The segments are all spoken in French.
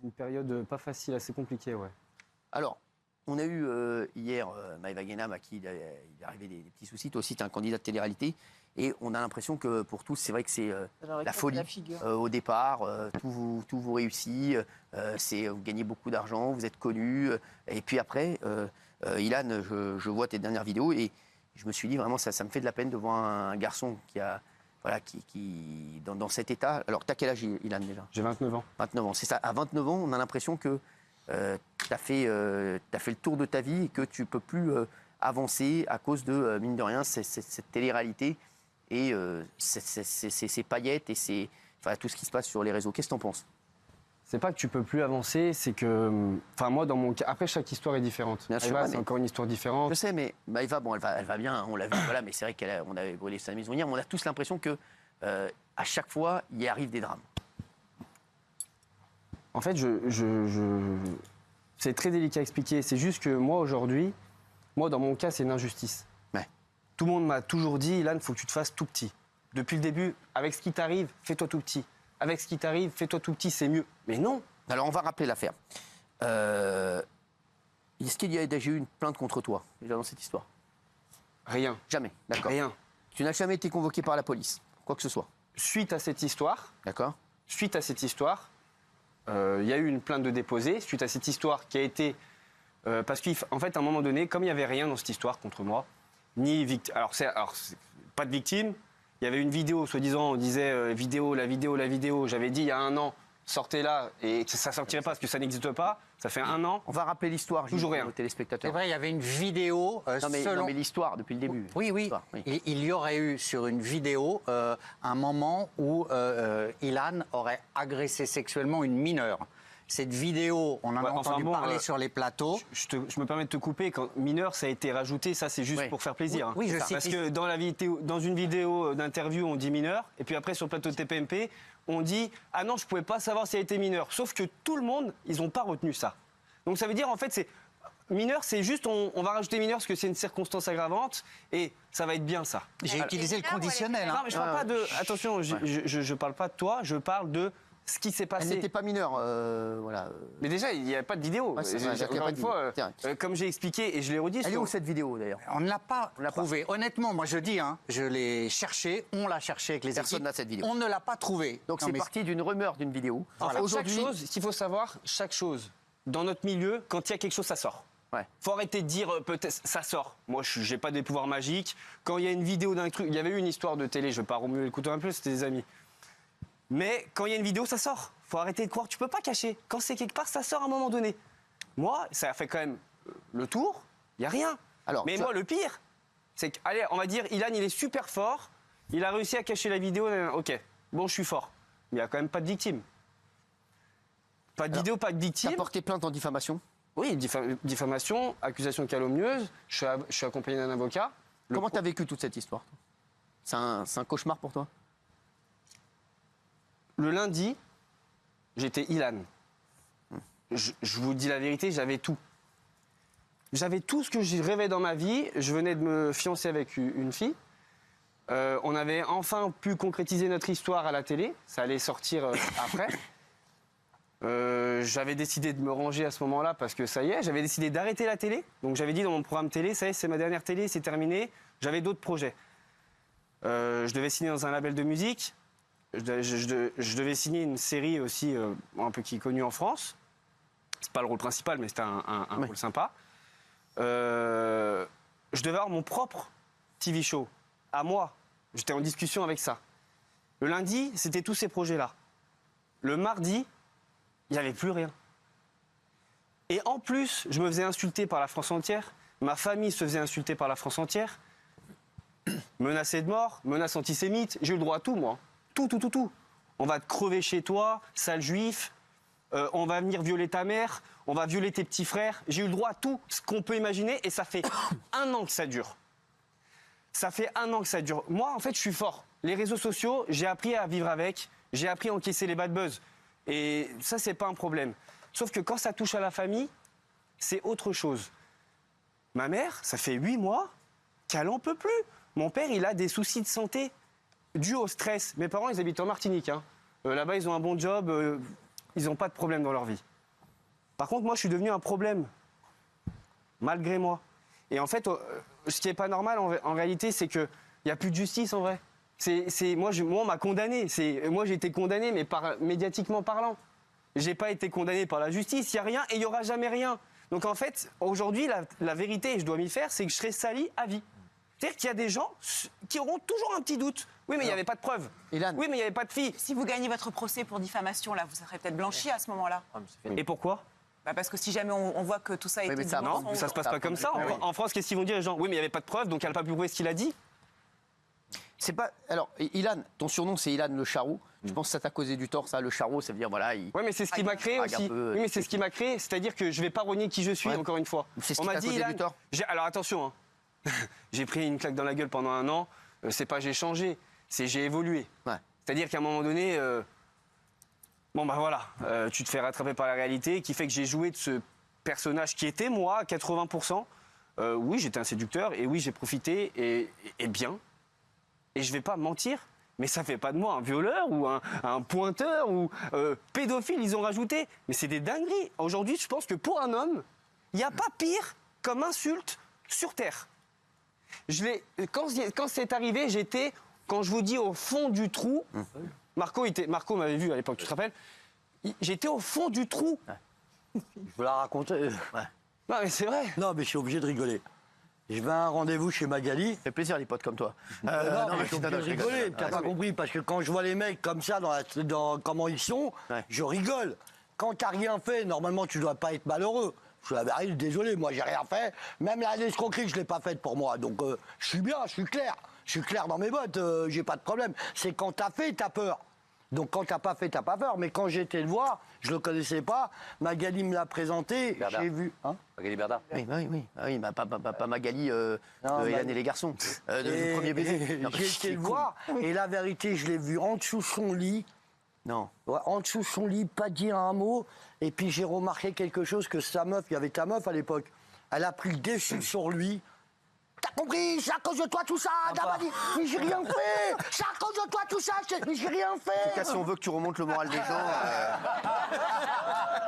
Une période pas facile, assez compliquée, ouais. Alors, on a eu hier Maëva Guénam, à qui il est arrivé des petits soucis. Toi aussi, tu es un candidat de télé-réalité. Et on a l'impression que pour tous, c'est vrai que c'est la folie. Au départ, tout vous réussit, vous gagnez beaucoup d'argent, vous êtes connu. Et puis après, Ilan, je vois tes dernières vidéos et je me suis dit vraiment, ça me fait de la peine de voir un garçon qui a, voilà, qui dans cet état. Alors, tu as quel âge, Ilan, déjà? J'ai 29 ans. 29 ans, c'est ça. À 29 ans, on a l'impression que tu as fait le tour de ta vie et que tu ne peux plus avancer à cause de, mine de rien, cette télé-réalité et ces paillettes et tout ce qui se passe sur les réseaux. Qu'est-ce que tu en penses? C'est pas que tu peux plus avancer, c'est que... Enfin, moi, dans mon cas... Après, chaque histoire est différente. Bien sûr, Maëva, ouais, c'est mais- encore une histoire différente. Je sais, mais Maëva, bon, elle va bien, on l'a vu, voilà, mais c'est vrai qu'on avait brûlé sa maison hier, mais on a tous l'impression que à chaque fois, il y arrive des drames. En fait, c'est très délicat à expliquer. C'est juste que moi, aujourd'hui, dans mon cas, c'est une injustice. Ouais. Tout le monde m'a toujours dit, Ilan, il faut que tu te fasses tout petit. Depuis le début, avec ce qui t'arrive, fais-toi tout petit. Avec ce qui t'arrive, fais-toi tout petit, c'est mieux. Mais non. Alors, on va rappeler l'affaire. Est-ce qu'il y a déjà eu une plainte contre toi, déjà dans cette histoire? Rien. Jamais, d'accord. Rien. Tu n'as jamais été convoqué par la police, quoi que ce soit, Suite à cette histoire, d'accord? il y a eu une plainte de déposée. Suite à cette histoire qui a été... parce qu'en fait, à un moment donné, comme il n'y avait rien dans cette histoire contre moi, ni victime... Alors, c'est pas de victime. Il y avait une vidéo, soi-disant, on disait la vidéo. J'avais dit il y a un an, sortez-la, et que ça ne sortirait pas parce que ça n'existe pas. Ça fait un an. On va rappeler l'histoire, Toujours juste rien. aux C'est téléspectateurs. vrai, il y avait une vidéo Non mais selon... l'histoire, depuis le début. Oui. L'histoire, oui. Il y aurait eu sur une vidéo un moment où Ilan aurait agressé sexuellement une mineure. Cette vidéo, on en a entendu parler sur les plateaux. Je me permets de te couper. Quand mineur, ça a été rajouté. Ça, c'est juste Oui. pour faire plaisir. Oui, je hein. sais. Parce que dans une vidéo d'interview, on dit mineur. Et puis après, sur le plateau de TPMP, on dit « Ah non, je ne pouvais pas savoir si elle était mineure ». Sauf que tout le monde, ils n'ont pas retenu ça. Donc ça veut dire, en fait, c'est... Mineur, c'est juste, on va rajouter mineur parce que c'est une circonstance aggravante et ça va être bien ça. J'ai utilisé le conditionnel. Non, Hein. mais je parle pas de... Attention, je parle pas de toi, je parle de ce qui s'est Elle passé. n'était pas mineure, voilà. Mais déjà, il n'y a pas de vidéo. Ouais, c'est vrai, il y a Encore pas une de fois, vidéo. C'est comme j'ai expliqué et je l'ai redit... Elle est où cette vidéo d'ailleurs? On ne l'a pas l'a pas. trouvée. Honnêtement, moi je dis, hein, je l'ai cherché, on l'a cherché avec les Personne équipes. n'a cette vidéo. On ne l'a pas trouvée. Donc Non, c'est mais parti d'une rumeur d'une vidéo. En fait, Aujourd'hui, chaque chose, ce qu'il faut savoir, chaque chose, dans notre milieu, quand il y a quelque chose, ça sort. Ouais. Faut arrêter de dire peut-être ça sort. Moi, j'ai pas des pouvoirs magiques. Quand il y a une vidéo d'un truc, il y avait eu une histoire de télé, je vais pas remuer le couteau un peu, c'était des amis. Mais quand il y a une vidéo, ça sort. Faut arrêter de croire, tu peux pas cacher. Quand c'est quelque part, ça sort à un moment donné. Moi, ça a fait quand même le tour, il y a rien. Alors, mais ça- moi, le pire, c'est que, allez, on va dire, Ilan, il est super fort, il a réussi à cacher la vidéo, ok, bon, je suis fort. Mais il y a quand même pas de victime. Pas de vidéo, pas de tu victime. as porté plainte en diffamation. Oui, diffamation, accusation calomnieuse, je suis accompagné d'un avocat. Comment tu as vécu toute cette histoire? C'est un cauchemar pour toi? Le lundi, j'étais Ilan. Je vous dis la vérité, j'avais tout. J'avais tout ce que je rêvais dans ma vie. Je venais de me fiancer avec une fille. On avait enfin pu concrétiser notre histoire à la télé. Ça allait sortir après. J'avais décidé de me ranger à ce moment-là parce que ça y est, j'avais décidé d'arrêter la télé. Donc j'avais dit dans mon programme télé, ça y est, c'est ma dernière télé, c'est terminé. J'avais d'autres projets. Je devais signer dans un label de musique. Je devais signer une série aussi un peu qui est connue en France. C'est pas le rôle principal, mais c'était un rôle sympa. Je devais avoir mon propre TV show à moi. J'étais en discussion avec ça. Le lundi, c'était tous ces projets-là. Le mardi, il n'y avait plus rien. Et en plus, je me faisais insulter par la France entière. Ma famille se faisait insulter par la France entière. Menacé de mort, menace antisémite. J'ai eu le droit à tout, moi. Tout. On va te crever chez toi, sale juif. On va venir violer ta mère. On va violer tes petits frères. J'ai eu le droit à tout ce qu'on peut imaginer. Et ça fait un an que ça dure. Ça fait un an que ça dure. Moi, en fait, je suis fort. Les réseaux sociaux, j'ai appris à vivre avec. J'ai appris à encaisser les bad buzz. Et ça, c'est pas un problème. Sauf que quand ça touche à la famille, c'est autre chose. Ma mère, ça fait 8 mois qu'elle en peut plus. Mon père, il a des soucis de santé dus au stress. Mes parents, ils habitent en Martinique. Hein. Là-bas, ils ont un bon job. ils n'ont pas de problème dans leur vie. Par contre, moi, je suis devenu un problème, malgré moi. Et en fait, ce qui n'est pas normal, en réalité, c'est qu'il n'y a plus de justice, en vrai. Moi, on m'a condamné. Moi, j'ai été condamné, mais médiatiquement parlant. Je n'ai pas été condamné par la justice. Il n'y a rien et il n'y aura jamais rien. Donc, en fait, aujourd'hui, la vérité, et je dois m'y faire, c'est que je serai sali à vie. C'est-à-dire qu'il y a des gens qui auront toujours un petit doute. Oui, mais il n'y avait pas de preuve. Ilan. Oui, mais il n'y avait pas de fille. Si vous gagnez votre procès pour diffamation, là, vous serez peut-être blanchi à ce moment-là. Et pourquoi? Parce que si jamais on voit que tout ça a été... Non, ça se passe pas comme ça. En France, qu'est-ce qu'ils vont dire les gens? Oui, mais il n'y avait pas de preuve, donc elle n'a pas pu prouver ce qu'il a dit. C'est pas. Alors, Ilan, ton surnom c'est Ilan le Charroux. Je pense que ça t'a causé du tort, ça, le Charroux, ça veut dire voilà. Oui, mais c'est ce qui m'a créé aussi. Oui, mais c'est ce qui m'a créé, c'est-à-dire que je vais pas renier qui je suis, encore une fois. C'est ce on qui m'a t'a dit, causé Ilan, du tort. alors attention, hein. J'ai pris une claque dans la gueule pendant 1 an. C'est pas j'ai changé, c'est j'ai évolué. Ouais. C'est-à-dire qu'à un moment donné, bon bah voilà, tu te fais rattraper par la réalité, qui fait que j'ai joué de ce personnage qui était moi à 80%. Oui, j'étais un séducteur et oui, j'ai profité et bien. Et je vais pas mentir, mais ça fait pas de moi un violeur ou un pointeur ou pédophile, ils ont rajouté. Mais c'est des dingueries. Aujourd'hui, je pense que pour un homme, il n'y a pas pire comme insulte sur Terre. Quand c'est arrivé, j'étais, quand je vous dis au fond du trou, Marco m'avait vu à l'époque, tu te rappelles? J'étais au fond du trou. Je veux la raconter. Non mais c'est vrai. Non, mais je suis obligé de rigoler. Je vais à un rendez-vous chez Magali. Ça fait plaisir les potes comme toi. Non, mais je suis obligé de rigoler. T'as pas compris, parce que quand je vois les mecs comme ça, dans comment ils sont, je rigole. Quand t'as rien fait, normalement, tu dois pas être malheureux. Je suis là, désolé, moi, j'ai rien fait. Même l'escroquerie, je l'ai pas faite pour moi. Donc, je suis bien, je suis clair. Je suis clair dans mes bottes, j'ai pas de problème. C'est quand t'as fait, t'as peur. Donc quand t'as pas fait, t'as pas peur. Mais quand j'étais le voir, je le connaissais pas. Magali me l'a présenté, j'ai vu. Hein, Magali Berda. Oui, pas Magali, Ilan et les garçons. Du premier baiser. J'ai été le voir, et la vérité, je l'ai vu en dessous de son lit. Non. Ouais, en dessous de son lit, pas dire un mot. Et puis j'ai remarqué quelque chose, que sa meuf, il y avait ta meuf à l'époque, elle a pris le dessus sur lui. T'as compris? C'est à cause de toi tout ça, Dabadi. Mais j'ai rien fait. C'est à cause de toi tout ça, mais j'ai rien fait. En tout cas, si on veut que tu remontes le moral des gens,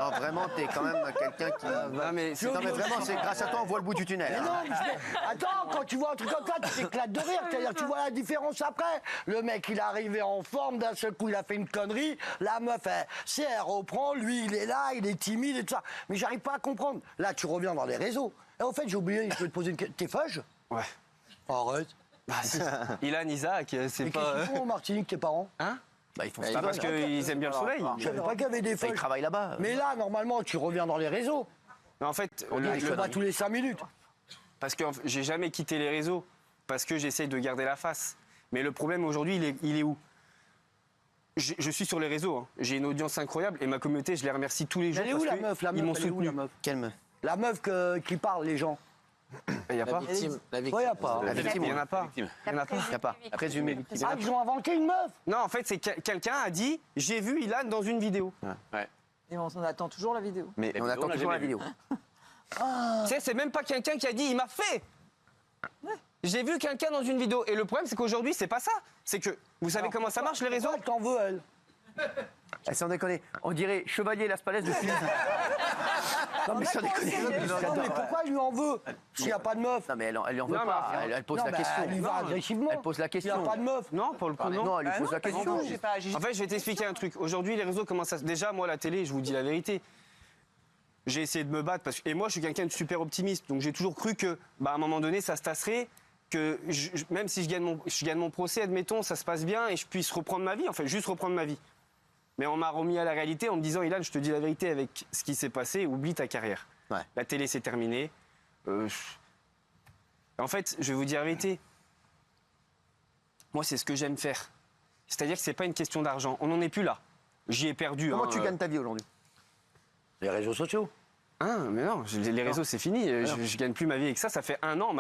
non, vraiment, t'es quand même quelqu'un qui. Non mais vraiment, c'est grâce à toi on voit le bout du tunnel. Mais non, attends, quand tu vois un truc comme ça, tu t'éclates de rire. C'est-à-dire, tu vois la différence après. Le mec, il est arrivé en forme, d'un seul coup, il a fait une connerie. La meuf, elle reprend, lui, il est là, il est timide et tout ça. Mais j'arrive pas à comprendre. Là, tu reviens dans les réseaux. Et en fait, j'ai oublié, je peux te poser une question. T'es feuge? ouais. Arrête. Bah, si. Ilan, Isaac, c'est Mais pas. qu'est-ce qu'ils font en Martinique, tes parents? Hein? Bah, ils font Pas ça parce qu'ils aiment bien le soleil. Je savais pas qu'il y avait des Ils feuilles. travaillent là-bas. Mais là, normalement, tu reviens dans les réseaux. Mais en fait, Je le vois tous les 5 minutes. parce que j'ai jamais quitté les réseaux, parce que j'essaye de garder la face. Mais le problème aujourd'hui, il est où? Je suis sur les réseaux, hein. J'ai une audience incroyable et ma communauté, je les remercie tous les jours. Elle est où parce la meuf? La ils m'ont meuf, elle est où, soutenu. la meuf? Quelle meuf? La meuf qui parle, les gens. Il n'y a pas. Ouais, y a pas. La victime. Il n'y en a pas. Il y en a pas. Il n'y a pas. La présumée victime. Ah, ils ont inventé une meuf? Non, en fait, c'est quelqu'un a dit j'ai vu Ilan dans une vidéo. Et on attend toujours la vidéo. Mais on attend toujours la vidéo. Tu sais, c'est même pas quelqu'un qui a dit il m'a fait. J'ai vu quelqu'un dans une vidéo. Et le problème, c'est qu'aujourd'hui, c'est pas ça. C'est que vous savez comment ça marche les réseaux? Elle t'en veut, elle. Sans déconner, on dirait Chevalier Las Palais de Philippe. Non mais sans déconner. Non, mais pourquoi il lui en veut s'il n'y a pas de meuf? Non mais elle en veut Non, pas. mais Elle pose Non, la mais question. elle y va agressivement. Elle pose la Il n'y question. a pas de meuf. Non, pour le coup, non. Non, elle lui pose la question. J'ai pas, En fait, je vais t'expliquer un truc. Aujourd'hui, les réseaux commencent à... Déjà, moi, la télé, je vous dis la vérité. J'ai essayé de me battre parce que... Et moi, je suis quelqu'un de super optimiste. Donc, j'ai toujours cru que, à un moment donné, ça se tasserait. Que même si je gagne mon procès, admettons, ça se passe bien et je puisse reprendre ma vie. En fait, juste reprendre ma vie. Mais on m'a remis à la réalité en me disant, Ilan, je te dis la vérité avec ce qui s'est passé, oublie ta carrière. Ouais. La télé, c'est terminé. En fait, je vais vous dire la vérité. Moi, c'est ce que j'aime faire. C'est-à-dire que c'est pas une question d'argent. On n'en est plus là. J'y ai perdu. Comment tu gagnes ta vie aujourd'hui? Les réseaux sociaux. Ah, mais non, les réseaux, c'est fini. Je gagne plus ma vie avec ça. Ça fait 1 an.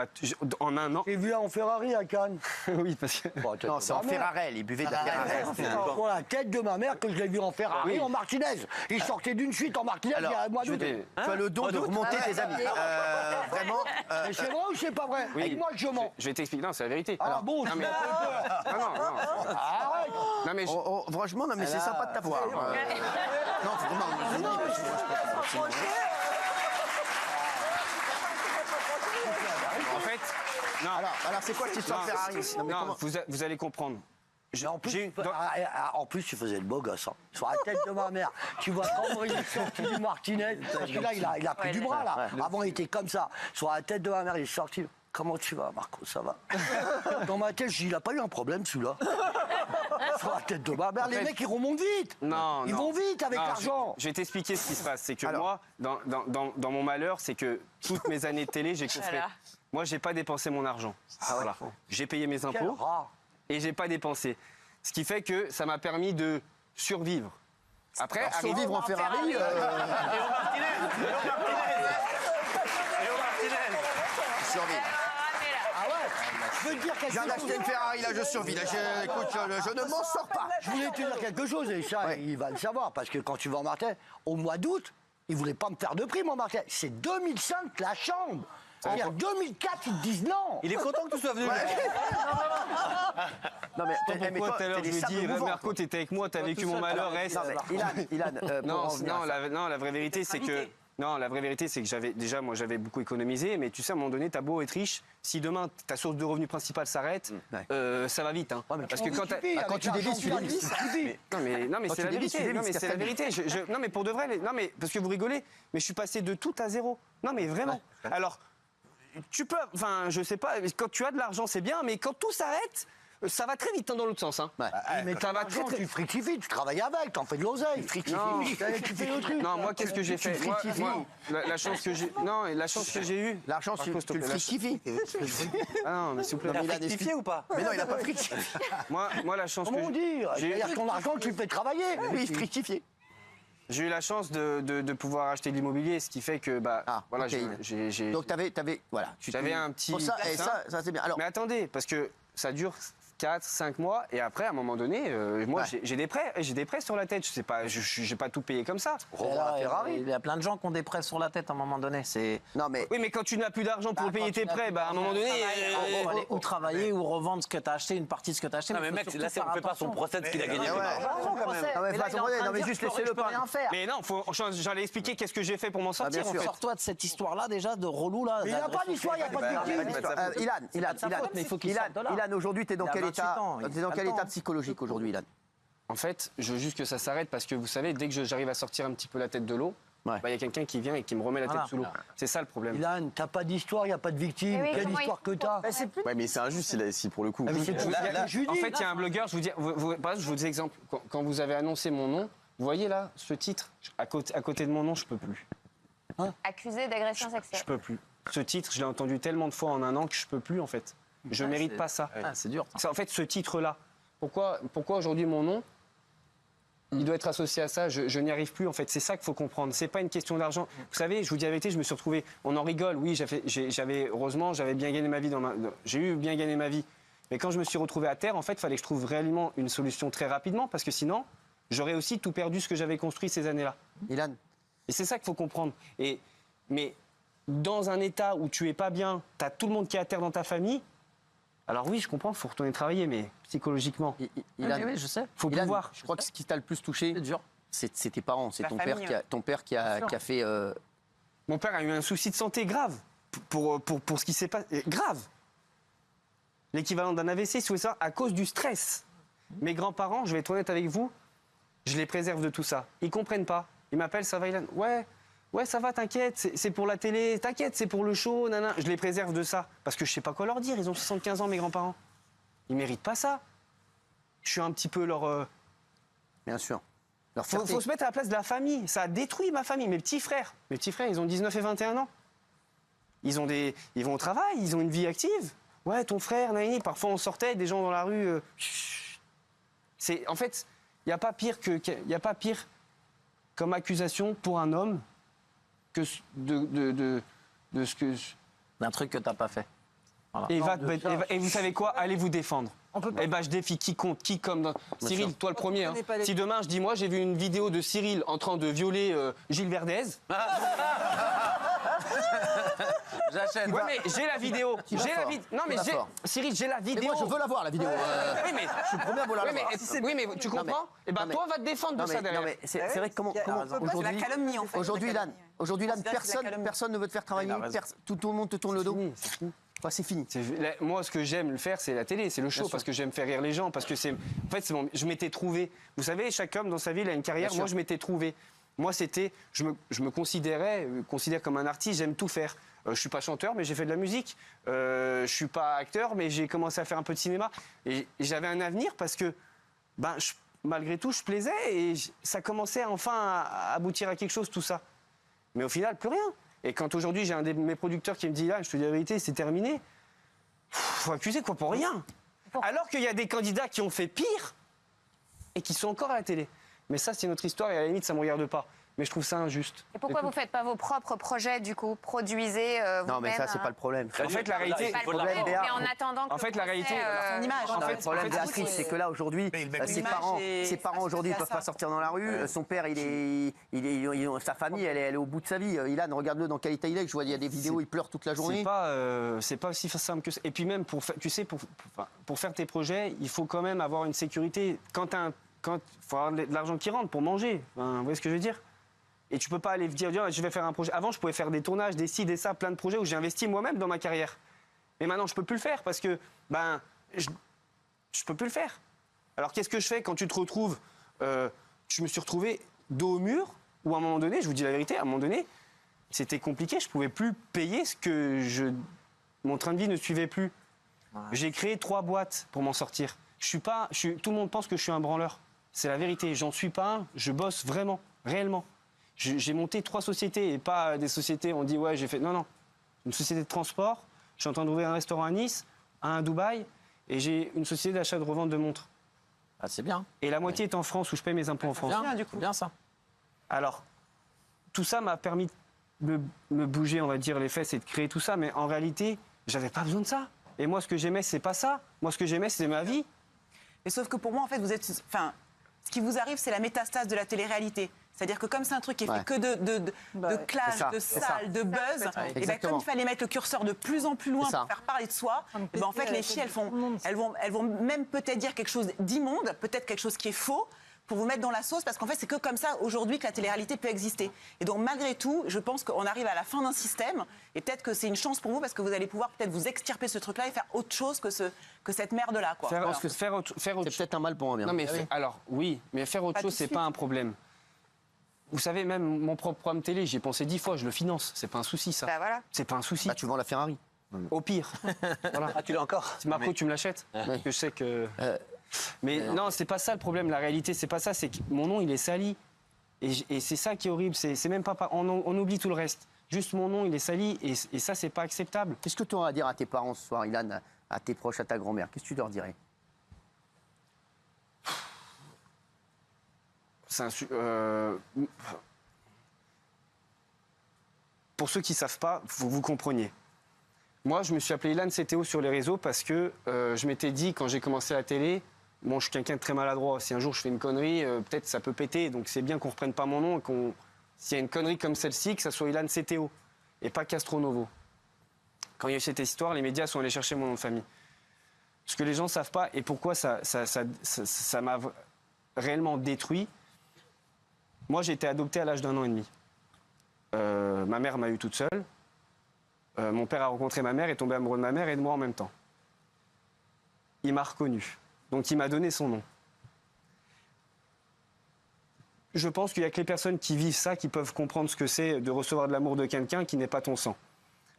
En 1 an. J'ai vu en Ferrari à Cannes. Oui, parce que. Bon, Non, c'est en Ferrari. Il buvait de la Ferrari. Pour la tête de ma mère que je l'ai vu en Ferrari, Oui. en Martinez. Il sortait d'une suite en Martinez il y a un mois d'août. Tu as le don de remonter tes amis. Vraiment. Mais c'est vrai ou c'est pas vrai? Oui. Avec moi, je mens. Je vais t'expliquer. Non, c'est la vérité. Ah bon, non, je mais... suis un peu peur. non. Arrête. Non, mais Franchement, non mais c'est sympa de t'avoir. Non, vraiment. En fait, non. Alors c'est quoi cette histoire Ferrari? Non, vous allez comprendre. En plus, tu faisais le beau gosse. Hein. Sur la tête de ma mère. Tu vois comment il est sorti du Martinez. Parce que là, il a pris du bras, là. Avant, il était comme ça. Sur la tête de ma mère, il est sorti. Comment tu vas, Marco? Ça va? Dans ma tête, je dis, il a pas eu un problème, celui-là. Sur la tête de ma mère, les mecs, ils remontent vite. Ils vont vite avec l'argent. Je vais t'expliquer ce qui se passe. C'est que moi, dans mon malheur, c'est que toutes mes années de télé, j'ai coffré. Moi, j'ai pas dépensé mon argent. Voilà. J'ai payé mes impôts et j'ai pas dépensé. Ce qui fait que ça m'a permis de survivre. Après, survivre en Ferrari. Et au Martinez. Survivre. Je veux te dire quelque Je viens chose. d'acheter une Ferrari, là, je survis. Là, écoute, je ne m'en sors pas. Je voulais te dire quelque chose, et ça, il va le savoir, parce que quand tu vas en Martinez, au mois d'août, ils voulaient pas me faire de prime en Martinez. C'est 2005 la chambre. C'est-à-dire 2004, ils te disent non. Il est content que tu sois venu. Non, mais Pourquoi tout à l'heure je lui dis, Marco, t'étais avec moi, t'as vécu mon malheur, reste. Ilan, Non, la vraie vérité, c'est que. Non, la vraie vérité, c'est que j'avais beaucoup économisé, mais tu sais, à un moment donné, t'as beau être riche, si demain ta source de revenus principale s'arrête, ça va vite. Hein. Parce que quand tu dévisses, tu dévisses. Non, mais c'est la vérité. Non, mais c'est la vérité. Non, mais pour de vrai, non, mais parce que vous rigolez, mais je suis passé de tout à zéro. Non, mais vraiment. Alors, tu peux, enfin, je sais pas, quand tu as de l'argent, c'est bien, mais quand tout s'arrête, ça va très vite dans l'autre sens. Hein. Mais ça va très. Tu fructifies, tu travailles avec, t'en fais de l'oseille. Tu fais le truc. Non, moi, qu'est-ce que j'ai fait? Moi, la chance que j'ai. Non, la chance que j'ai eue. L'argent, tu le fructifies. Ah non, mais s'il vous plaît. Il a fructifié ou pas? Mais non, il n'a pas fructifié. Moi, la chance que Comment dire? C'est-à-dire ton argent, tu le fais travailler. Oui, fructifié. J'ai eu la chance de pouvoir acheter de l'immobilier, ce qui fait que voilà, j'ai. Donc voilà, j'avais un petit. Pour ça, et ça c'est bien. Alors, mais attendez, parce que ça dure 4-5 mois et après à un moment donné, moi j'ai des prêts sur la tête. Je sais pas, j'ai pas tout payé comme ça. Il y a plein de gens qui ont des prêts sur la tête à un moment donné. Non mais. Oui, mais quand tu n'as plus d'argent pour payer tes prêts, à un moment donné. Ou travailler ou revendre ce que tu as acheté, une partie de ce que tu as acheté. Non mais mec, là on fait pas son procès de ce qu'il a gagné. Non mais juste laissez-le pas. Mais non, j'allais expliquer qu'est-ce que j'ai fait pour m'en sortir. Sors-toi de cette histoire-là déjà de relou là. Mais il n'y a pas d'histoire, il n'y a pas de victime. Ilan, aujourd'hui, t'es dans quel état psychologique aujourd'hui, Ilan? En fait, je veux juste que ça s'arrête parce que vous savez, dès que j'arrive à sortir un petit peu la tête de l'eau, il y a quelqu'un qui vient et qui me remet la tête sous l'eau. C'est ça le problème. Ilan, t'as pas d'histoire, il n'y a pas de victime. Quelle histoire que t'as? Ouais, mais c'est injuste si pour le coup. En fait, il y a un blogueur, je vous dis exemple, quand vous avez annoncé mon nom, vous voyez là, ce titre, à côté de mon nom, je peux plus. Accusé d'agression sexuelle. Je peux plus. Ce titre, je l'ai entendu tellement de fois en un an que je peux plus en fait. Je mérite pas ça. C'est dur. En fait, ce titre-là, pourquoi aujourd'hui mon nom, il doit être associé à ça? Je n'y arrive plus en fait. C'est ça qu'il faut comprendre. C'est pas une question d'argent. Vous savez, je vous dis la vérité, je me suis retrouvé. On en rigole. Oui, heureusement, j'avais bien gagné ma vie j'ai eu bien gagné ma vie. Mais quand je me suis retrouvé à terre, en fait, il fallait que je trouve réellement une solution très rapidement parce que sinon, j'aurais aussi tout perdu ce que j'avais construit ces années-là. Ilan. Et c'est ça qu'il faut comprendre. Mais dans un état où tu es pas bien, tu as tout le monde qui est à terre dans ta famille. Alors oui, je comprends, il faut retourner travailler, mais psychologiquement. Oui, je sais. Faut pouvoir. Je crois que ce qui t'a le plus touché, c'est tes parents, c'est ton père qui a fait. Mon père a eu un souci de santé grave pour ce qui s'est passé. Grave. L'équivalent d'un AVC, c'est ça, à cause du stress. Mes grands-parents, je vais être honnête avec vous, je les préserve de tout ça. Ils comprennent pas. Ils m'appellent, ça va, Ilan? Ouais, ça va, t'inquiète, c'est pour la télé, t'inquiète, c'est pour le show, nanana. Je les préserve de ça. Parce que je sais pas quoi leur dire, ils ont 75 ans, mes grands-parents. Ils méritent pas ça. Je suis un petit peu leur... Bien sûr. Faut se mettre à la place de la famille. Ça a détruit ma famille. Mes petits frères, ils ont 19 et 21 ans. Ils vont au travail, ils ont une vie active. Ouais, ton frère, Naini, parfois on sortait, des gens dans la rue... En fait, il n'y a pas pire comme accusation pour un homme que de ce que... D'un truc que t'as pas fait. Voilà. Et vous savez quoi? Allez vous défendre. Je défie quiconque, Cyril, toi le premier. Hein. Si demain je dis, moi j'ai vu une vidéo de Cyril en train de violer Gilles Verdez. J'achète. Ouais, mais j'ai la vidéo. J'ai la vidéo. Non, mais Cyril, j'ai la Mais vidéo. moi, je veux la voir, la vidéo. Oui, mais Je suis le premier à vouloir la voir. oui, mais tu comprends? Eh ben, toi, va te défendre de ça derrière. Non, mais c'est vrai que comment C'est la calomnie, en fait. aujourd'hui, Ilan, personne ne veut te faire travailler. Tout le monde te tourne le dos. Enfin, c'est fini. Moi, ce que j'aime le faire, c'est la télé, c'est le show, parce que j'aime faire rire les gens, parce que c'est. En fait, je m'étais trouvé. Vous savez, chaque homme dans sa vie, il a une carrière. Moi, je m'étais trouvé. Moi, c'était. Je me considère comme un artiste, j'aime tout faire. Je suis pas chanteur, mais j'ai fait de la musique. Je suis pas acteur, mais j'ai commencé à faire un peu de cinéma. Et j'avais un avenir parce que, malgré tout, je plaisais et ça commençait enfin à aboutir à quelque chose, tout ça. Mais au final, plus rien. Et quand aujourd'hui, j'ai un de mes producteurs qui me dit, là, je te dis la vérité, c'est terminé. Faut accuser quoi pour rien. Alors qu'il y a des candidats qui ont fait pire et qui sont encore à la télé. Mais ça, c'est notre histoire et à la limite, ça ne me regarde pas. Mais je trouve ça injuste. Et pourquoi vous ne faites pas vos propres projets, du coup? Produisez Non, mais ça, c'est pas le problème. En fait, la réalité. Pas le problème, mais en attendant que En fait, la réalité. Son image. Le problème d'Astrid, c'est que là, aujourd'hui, ses parents aujourd'hui ne peuvent pas sortir dans la rue. Son père, sa famille, elle est au bout de sa vie. Ilan, regarde-le dans quel état il est. Je vois, il y a des vidéos, il pleure toute la journée. C'est pas aussi simple que ça. Et puis même, pour faire tes projets, il faut quand même avoir une sécurité. Quand il faut avoir de l'argent qui rentre pour manger. Vous voyez ce que je veux dire? Et tu peux pas aller dire, je vais faire un projet. Avant, je pouvais faire des tournages, des ci, des ça, plein de projets où j'ai investi moi-même dans ma carrière. Mais maintenant, je peux plus le faire parce que, je peux plus le faire. Alors, qu'est-ce que je fais quand tu te retrouves je me suis retrouvé dos au mur, où à un moment donné, je vous dis la vérité, à un moment donné, c'était compliqué. Je pouvais plus payer ce que mon train de vie ne suivait plus. Ouais. J'ai créé 3 boîtes pour m'en sortir. Tout le monde pense que je suis un branleur. C'est la vérité. J'en suis pas un. Je bosse vraiment, réellement. J'ai monté 3 sociétés et pas des sociétés, on dit ouais, j'ai fait. Non. Une société de transport, je suis en train d'ouvrir un restaurant à Nice, un à Dubaï, et j'ai une société d'achat de revente de montres. Ah, c'est bien. Et la moitié est en France, où je paye mes impôts en France. Bien, du coup. Bien ça. Alors, tout ça m'a permis de me bouger, on va dire, les fesses et de créer tout ça, mais en réalité, j'avais pas besoin de ça. Et moi, ce que j'aimais, c'est pas ça. Moi, ce que j'aimais, c'est ma vie. Et sauf que pour moi, en fait, ce qui vous arrive, c'est la métastase de la télé-réalité. C'est-à-dire que comme c'est un truc qui est fait que de clash, de salles, de buzz, et ben comme il fallait mettre le curseur de plus en plus loin pour faire parler de soi, et ben en fait les filles elles vont même peut-être dire quelque chose d'immonde, peut-être quelque chose qui est faux, pour vous mettre dans la sauce, parce qu'en fait c'est que comme ça aujourd'hui que la télé-réalité peut exister. Et donc malgré tout, je pense qu'on arrive à la fin d'un système, et peut-être que c'est une chance pour vous parce que vous allez pouvoir peut-être vous extirper ce truc-là et faire autre chose que cette merde-là. Faire autre chose. C'est peut-être un mal pour un bien. Non mais alors oui, mais faire autre chose, c'est pas un problème. Vous savez, même mon propre programme télé, j'y ai pensé 10 fois, je le finance. C'est pas un souci, ça. Bah voilà. C'est pas un souci. Tu vends la Ferrari. Au pire. Voilà. Ah, tu l'as encore? Si Marco, tu me l'achètes. Parce que je sais que. Mais non, c'est pas ça le problème. La réalité, c'est pas ça. C'est que mon nom, il est sali. Et c'est ça qui est horrible. C'est même pas. On oublie tout le reste. Juste mon nom, il est sali. Et ça, c'est pas acceptable. Qu'est-ce que tu auras à dire à tes parents ce soir, Ilan, à tes proches, à ta grand-mère? Qu'est-ce que tu leur dirais? Pour ceux qui ne savent pas, vous compreniez. Moi, je me suis appelé Ilan CTO sur les réseaux parce que je m'étais dit, quand j'ai commencé la télé, bon, je suis quelqu'un de très maladroit. Si un jour je fais une connerie, peut-être ça peut péter. Donc c'est bien qu'on ne reprenne pas mon nom et s'il y a une connerie comme celle-ci, que ça soit Ilan CTO et pas Castronovo. Quand il y a eu cette histoire, les médias sont allés chercher mon nom de famille. Ce que les gens ne savent pas et pourquoi ça m'a réellement détruit. Moi, j'ai été adopté à l'âge d'1 an et demi. Ma mère m'a eu toute seule. Mon père a rencontré ma mère, est tombé amoureux de ma mère et de moi en même temps. Il m'a reconnu. Donc, il m'a donné son nom. Je pense qu'il n'y a que les personnes qui vivent ça qui peuvent comprendre ce que c'est de recevoir de l'amour de quelqu'un qui n'est pas ton sang.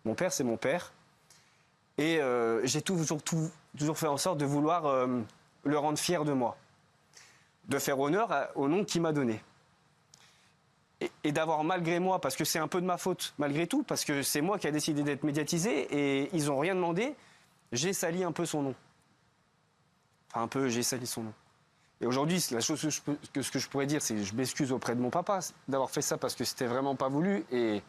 Mon père, c'est mon père. Et j'ai toujours fait en sorte de vouloir le rendre fier de moi. De faire honneur au nom qu'il m'a donné. Et d'avoir malgré moi, parce que c'est un peu de ma faute, malgré tout, parce que c'est moi qui ai décidé d'être médiatisé et ils n'ont rien demandé, j'ai sali un peu son nom. Enfin, j'ai sali son nom. Et aujourd'hui, la chose que je pourrais dire, c'est que je m'excuse auprès de mon papa d'avoir fait ça parce que c'était vraiment pas voulu. Et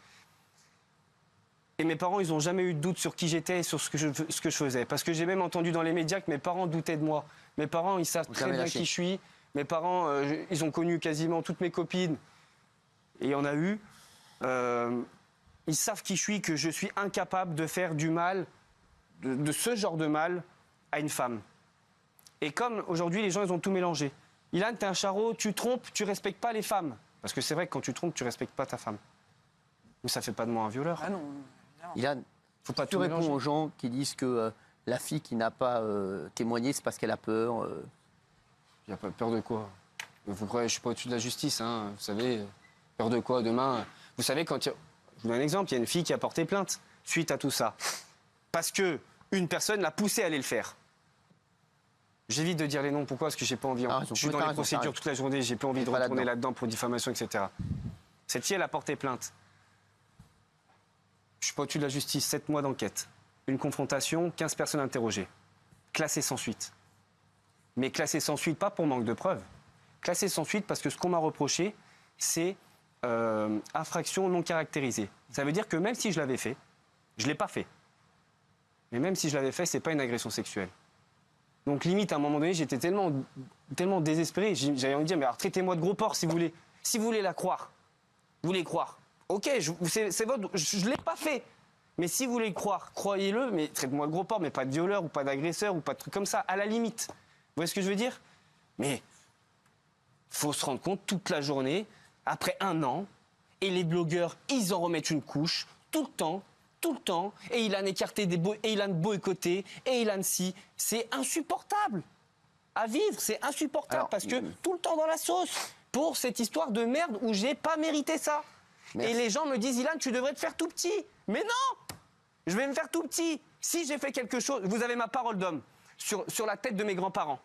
mes parents, ils n'ont jamais eu de doute sur qui j'étais et sur ce que je faisais. Parce que j'ai même entendu dans les médias que mes parents doutaient de moi. Mes parents, ils savent très bien qui je suis. Mes parents, ils ont connu quasiment toutes mes copines. Et il y en a eu. ils savent qui je suis, que je suis incapable de faire du mal, de ce genre de mal, à une femme. Et comme aujourd'hui, les gens, ils ont tout mélangé. Ilan, t'es un charreau, tu trompes, tu respectes pas les femmes. Parce que c'est vrai que quand tu trompes, tu respectes pas ta femme. Mais ça fait pas de moi un violeur. Ah non. Ilan, faut pas tu réponds aux gens qui disent que la fille qui n'a pas témoigné, c'est parce qu'elle a peur. Il n'y a pas peur de quoi? Vous croyez, je suis pas au-dessus de la justice, hein. Vous savez, peur de quoi demain? Vous savez, je vous donne un exemple, il y a une fille qui a porté plainte suite à tout ça. Parce que une personne l'a poussée à aller le faire. J'évite de dire les noms, pourquoi? Parce que j'ai pas envie. Je suis dans les procédures toute la journée, j'ai pas envie de retourner là-dedans pour diffamation, etc. Cette fille, elle a porté plainte. Je suis pas au-dessus de la justice, 7 mois d'enquête. Une confrontation, 15 personnes interrogées. Classées sans suite. Mais classées sans suite, pas pour manque de preuves. Classées sans suite parce que ce qu'on m'a reproché, c'est infraction non caractérisée. Ça veut dire que même si je l'avais fait, je l'ai pas fait. Mais même si je l'avais fait, c'est pas une agression sexuelle. Donc limite, à un moment donné, j'étais tellement désespéré. J'avais envie de dire, mais alors traitez-moi de gros porc si vous voulez. Si vous voulez la croire, vous voulez croire. Ok, c'est votre, je l'ai pas fait. Mais si vous voulez croire, croyez-le, mais traitez-moi de gros porc, mais pas de violeur ou pas d'agresseur ou pas de truc comme ça, à la limite. Vous voyez ce que je veux dire? Mais faut se rendre compte toute la journée, après 1 an, et les blogueurs, ils en remettent une couche, tout le temps, et Ilan écarté, et Ilan boycotté, et Ilan si. C'est insupportable à vivre, c'est insupportable. Alors, parce que tout le temps dans la sauce, pour cette histoire de merde où j'ai pas mérité ça. Merci. Et les gens me disent, Ilan, tu devrais te faire tout petit. Mais non, je vais me faire tout petit. Si j'ai fait quelque chose, vous avez ma parole d'homme sur la tête de mes grands-parents,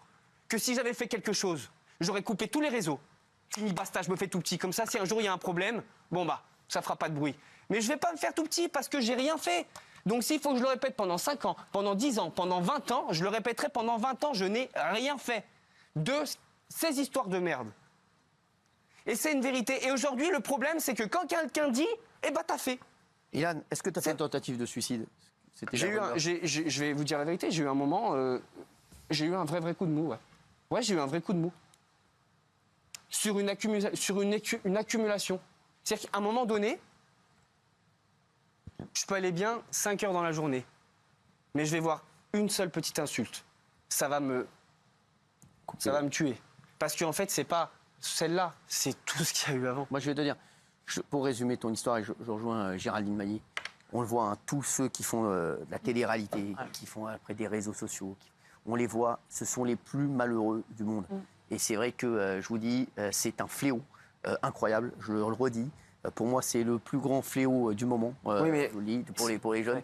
que si j'avais fait quelque chose, j'aurais coupé tous les réseaux. Fini, basta, je me fais tout petit. Comme ça, si un jour il y a un problème, bon bah, ça fera pas de bruit. Mais je vais pas me faire tout petit parce que j'ai rien fait. Donc s'il faut que je le répète pendant 5 ans, pendant 10 ans, pendant 20 ans, je le répéterai pendant 20 ans, je n'ai rien fait de ces histoires de merde. Et c'est une vérité. Et aujourd'hui, le problème, c'est que quand quelqu'un dit, eh ben t'as fait. Ilan, est-ce que tu as fait une tentative de suicide? Je vais vous dire la vérité, j'ai eu un moment, j'ai eu un vrai coup de mou. Ouais, j'ai eu un vrai coup de mou. Sur une accumulation. C'est-à-dire qu'à un moment donné, je peux aller bien 5 heures dans la journée, mais je vais voir une seule petite insulte. Ça va me tuer. Parce qu'en fait, c'est pas celle-là, c'est tout ce qu'il y a eu avant. Moi, je vais te dire, pour résumer ton histoire, et je rejoins Géraldine Mailly, on le voit, hein, tous ceux qui font de la télé-réalité, qui font après des réseaux sociaux, on les voit, ce sont les plus malheureux du monde. Et c'est vrai que, je vous dis, c'est un fléau incroyable, je le redis. Pour moi, c'est le plus grand fléau du moment, oui, mais je vous le dis, pour les jeunes.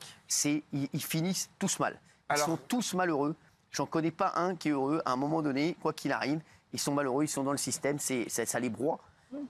Ils finissent tous mal. Ils sont tous malheureux. J'en connais pas un qui est heureux. À un moment donné, quoi qu'il arrive, ils sont malheureux, ils sont dans le système, ça les broie.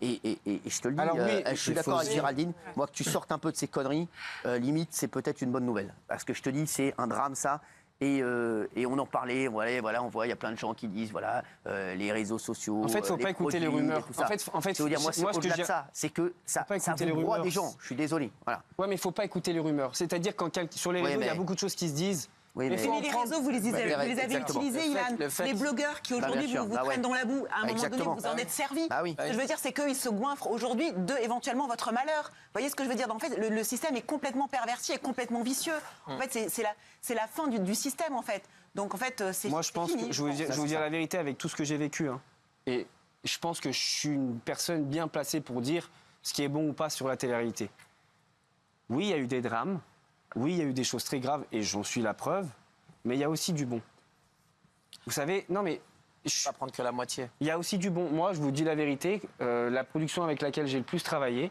Et je te le dis, oui, je suis d'accord avec Géraldine. Moi, que tu sortes un peu de ces conneries, limite, c'est peut-être une bonne nouvelle. Parce que je te dis, c'est un drame, ça. Et on en parlait, voilà, on voit, il y a plein de gens qui disent, voilà, les réseaux sociaux. En fait, il ne faut pas écouter les rumeurs. En fait, je veux dire, moi, c'est au-delà de ça. C'est que ça broie des gens. Je suis désolé. Voilà. Ouais, mais il ne faut pas écouter les rumeurs. C'est-à-dire, sur les réseaux, il y a beaucoup de choses qui se disent. Oui, mais les réseaux, vous les avez utilisés, Ilan. Les blogueurs qui aujourd'hui vous prennent dans la boue, à un moment donné, vous en êtes servi. Ce que je veux dire, c'est qu'ils se goinfrent aujourd'hui de éventuellement votre malheur. Vous voyez ce que je veux dire? En fait, le système est complètement perverti et complètement vicieux. En fait, c'est la fin du système, en fait. Donc, en fait, c'est. Moi, je pense que je vais vous dire la vérité avec tout ce que j'ai vécu. Hein. Et je pense que je suis une personne bien placée pour dire ce qui est bon ou pas sur la télé-réalité. Oui, il y a eu des drames. Oui, il y a eu des choses très graves et j'en suis la preuve, mais il y a aussi du bon. Vous savez, non mais... Je ne vais pas prendre que la moitié. Il y a aussi du bon. Moi, je vous dis la vérité, la production avec laquelle j'ai le plus travaillé,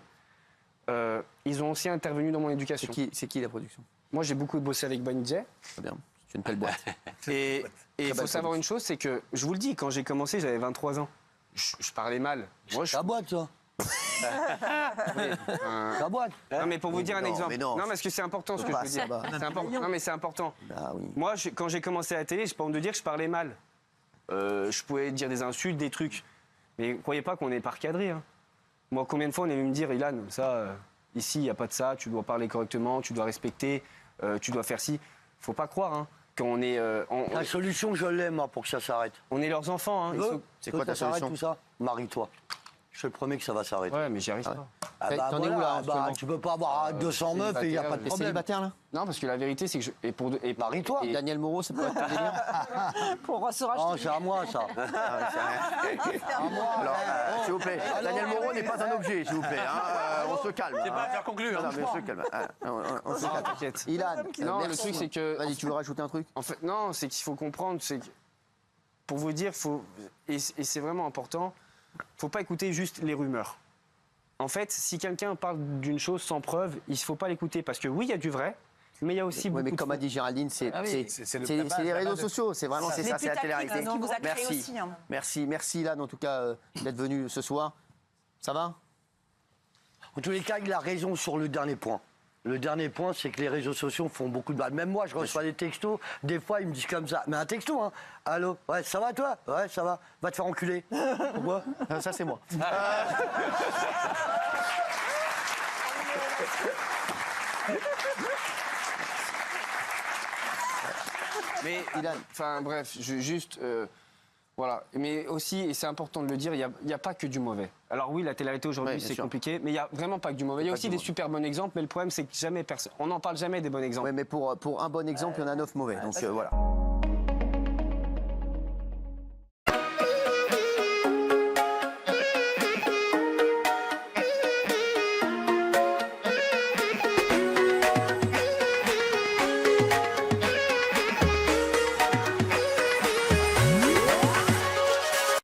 ils ont aussi intervenu dans mon éducation. C'est qui la production? Moi, j'ai beaucoup bossé avec Banijay. Très bien, c'est une belle boîte. Et il faut savoir une chose, c'est que, je vous le dis, quand j'ai commencé, j'avais 23 ans. Je parlais mal. Moi, ta boîte, ça. La boîte. Non, mais pour vous dire un exemple. Non, parce que c'est important ce que je veux dire. Non, mais c'est important. Moi, quand j'ai commencé à la télé, j'ai pas honte de dire que je parlais mal. Je pouvais dire des insultes, des trucs. Mais ne croyez pas qu'on est pas recadré. Hein. Moi, combien de fois on est venu me dire, Ilan, ça, ici, il n'y a pas de ça, tu dois parler correctement, tu dois respecter, tu dois faire ci. Faut pas croire. Hein. Qu'on est, la solution, je l'aime pour que ça s'arrête. On est leurs enfants. Hein. C'est quoi ta solution? Tout ça, marie-toi. Je te promets que ça va s'arrêter. Ouais, mais j'y arrive pas. Ah bah T'en es où là tu peux pas avoir 200 meufs et il n'y a pas de T'es problème. célibataire là? Non, parce que la vérité, c'est que Marie-toi. Et Daniel Moreau, ça peut être ton délire? Pour se Non, racheter. c'est à moi ça. Alors, s'il vous plaît, Daniel Moreau n'est pas un objet, s'il vous plaît. On se calme. C'est pas à faire conclure. Non, mais on se calme. On se calme. t'inquiète. Ilan, Non, le merci. truc, c'est que. Vas-y, tu veux rajouter un truc? En fait, non, c'est qu'il faut comprendre, c'est que, pour vous dire, et c'est vraiment important, faut pas écouter juste les rumeurs. En fait, si quelqu'un parle d'une chose sans preuve, il ne faut pas l'écouter, parce que oui, il y a du vrai, mais il y a aussi beaucoup mais de comme a faux. dit Géraldine, c'est les réseaux sociaux, c'est vraiment c'est ça, c'est la télé-réalité. qui vous a créé Merci, aussi, hein. merci Ilan en tout cas d'être venu ce soir. Ça va? En tous les cas, il a raison sur le dernier point. Le dernier point, c'est que les réseaux sociaux font beaucoup de mal. Même moi, je reçois des textos. Des fois, ils me disent comme ça. Mais un texto, hein. Allô? Ouais, ça va toi? Ouais, ça va. Va te faire enculer. Pourquoi? Ça, c'est moi. Mais, enfin bref, juste, voilà. Mais aussi, et c'est important de le dire, il n'y a pas que du mauvais. Alors oui, la télé-réalité aujourd'hui, Ouais, bien c'est sûr. compliqué, mais il n'y a vraiment pas que du mauvais. Il y a aussi des super bons exemples, mais le problème, c'est que jamais on n'en parle jamais des bons exemples. Ouais, mais pour un bon exemple, il y en a 9 mauvais. Donc voilà.